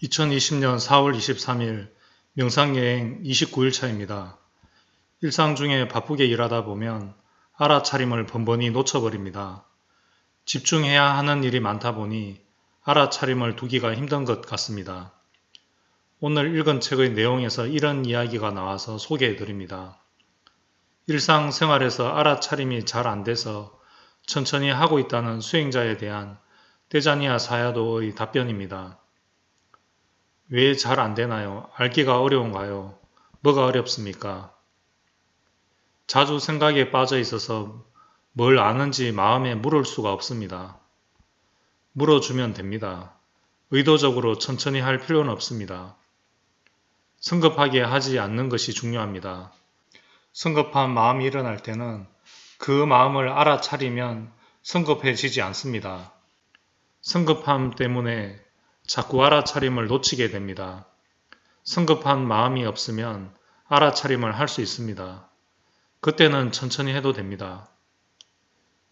2020년 4월 23일 명상여행 29일차입니다. 일상 중에 바쁘게 일하다 보면 알아차림을 번번이 놓쳐버립니다. 집중해야 하는 일이 많다 보니 알아차림을 두기가 힘든 것 같습니다. 오늘 읽은 책의 내용에서 이런 이야기가 나와서 소개해드립니다. 일상생활에서 알아차림이 잘 안돼서 천천히 하고 있다는 수행자에 대한 테자니아 사야도의 답변입니다. 왜 잘 안되나요? 알기가 어려운가요? 뭐가 어렵습니까? 자주 생각에 빠져 있어서 뭘 아는지 마음에 물을 수가 없습니다. 물어주면 됩니다. 의도적으로 천천히 할 필요는 없습니다. 성급하게 하지 않는 것이 중요합니다. 성급한 마음이 일어날 때는 그 마음을 알아차리면 성급해지지 않습니다. 성급함 때문에 자꾸 알아차림을 놓치게 됩니다. 성급한 마음이 없으면 알아차림을 할 수 있습니다. 그때는 천천히 해도 됩니다.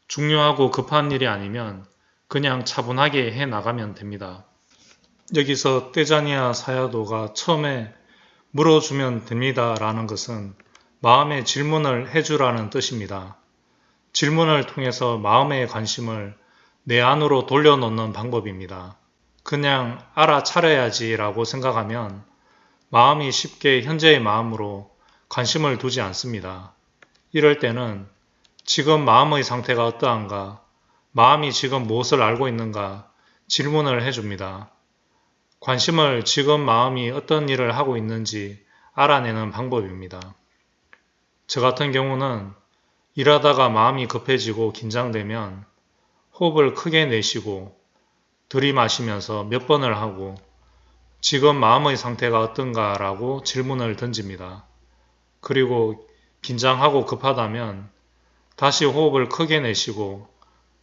중요하고 급한 일이 아니면 그냥 차분하게 해 나가면 됩니다. 여기서 테자니아 사야도가 처음에 물어주면 됩니다 라는 것은 마음의 질문을 해주라는 뜻입니다. 질문을 통해서 마음의 관심을 내 안으로 돌려놓는 방법입니다. 그냥 알아차려야지 라고 생각하면 마음이 쉽게 현재의 마음으로 관심을 두지 않습니다. 이럴 때는 지금 마음의 상태가 어떠한가, 마음이 지금 무엇을 알고 있는가 질문을 해줍니다. 관심을 지금 마음이 어떤 일을 하고 있는지 알아내는 방법입니다. 저 같은 경우는 일하다가 마음이 급해지고 긴장되면 호흡을 크게 내쉬고 들이마시면서 몇 번을 하고 지금 마음의 상태가 어떤가 라고 질문을 던집니다. 그리고 긴장하고 급하다면 다시 호흡을 크게 내쉬고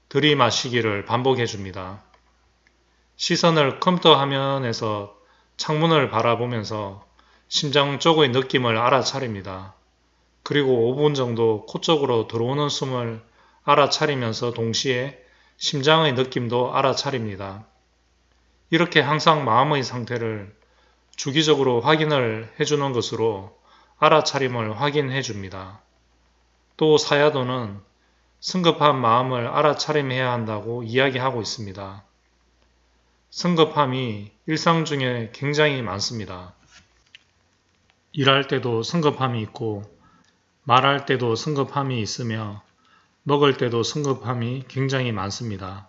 들이마시기를 반복해 줍니다. 시선을 컴퓨터 화면에서 창문을 바라보면서 심장 쪽의 느낌을 알아차립니다. 그리고 5분 정도 코 쪽으로 들어오는 숨을 알아차리면서 동시에 심장의 느낌도 알아차립니다. 이렇게 항상 마음의 상태를 주기적으로 확인을 해주는 것으로 알아차림을 확인해 줍니다. 또 사야도는 성급한 마음을 알아차림해야 한다고 이야기하고 있습니다. 성급함이 일상 중에 굉장히 많습니다. 일할 때도 성급함이 있고 말할 때도 성급함이 있으며 먹을 때도 성급함이 굉장히 많습니다.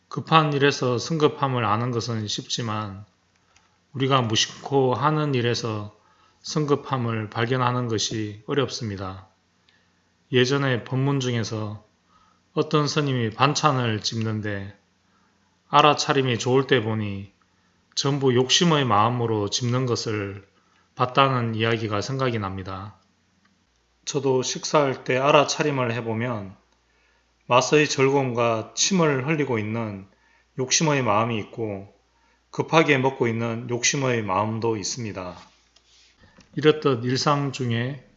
급한 일에서 성급함을 아는 것은 쉽지만 우리가 무심코 하는 일에서 성급함을 발견하는 것이 어렵습니다. 예전에 법문 중에서 어떤 스님이 반찬을 집는데 알아차림이 좋을 때 보니 전부 욕심의 마음으로 집는 것을 봤다는 이야기가 생각이 납니다. 저도 식사할 때 알아차림을 해보면 맛의 즐거움과 침을 흘리고 있는 욕심의 마음이 있고 급하게 먹고 있는 욕심의 마음도 있습니다. 이렇듯 일상 중에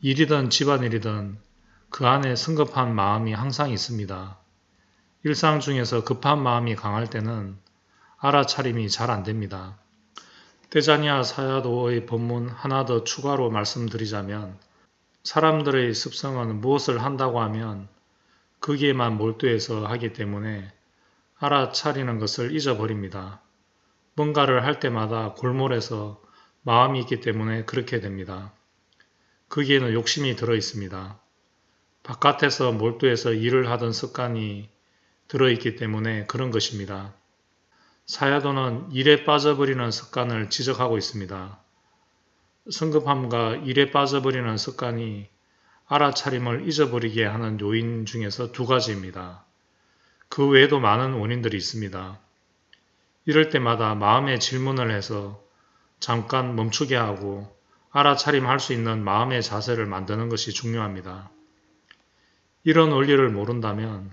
일이든 집안일이든 그 안에 성급한 마음이 항상 있습니다. 일상 중에서 급한 마음이 강할 때는 알아차림이 잘 안됩니다. 테자니아 사야도의 법문 하나 더 추가로 말씀드리자면 사람들의 습성은 무엇을 한다고 하면 거기에만 몰두해서 하기 때문에 알아차리는 것을 잊어버립니다. 뭔가를 할 때마다 골몰해서 마음이 있기 때문에 그렇게 됩니다. 거기에는 욕심이 들어 있습니다. 바깥에서 몰두해서 일을 하던 습관이 들어있기 때문에 그런 것입니다. 사야도는 일에 빠져버리는 습관을 지적하고 있습니다. 성급함과 일에 빠져버리는 습관이 알아차림을 잊어버리게 하는 요인 중에서 두 가지입니다. 그 외에도 많은 원인들이 있습니다. 이럴 때마다 마음의 질문을 해서 잠깐 멈추게 하고 알아차림할 수 있는 마음의 자세를 만드는 것이 중요합니다. 이런 원리를 모른다면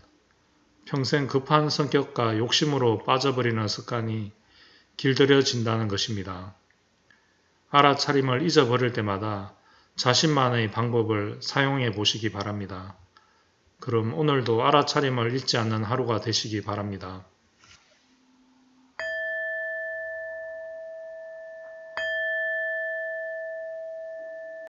평생 급한 성격과 욕심으로 빠져버리는 습관이 길들여진다는 것입니다. 알아차림을 잊어버릴 때마다 자신만의 방법을 사용해 보시기 바랍니다. 그럼 오늘도 알아차림을 잊지 않는 하루가 되시기 바랍니다.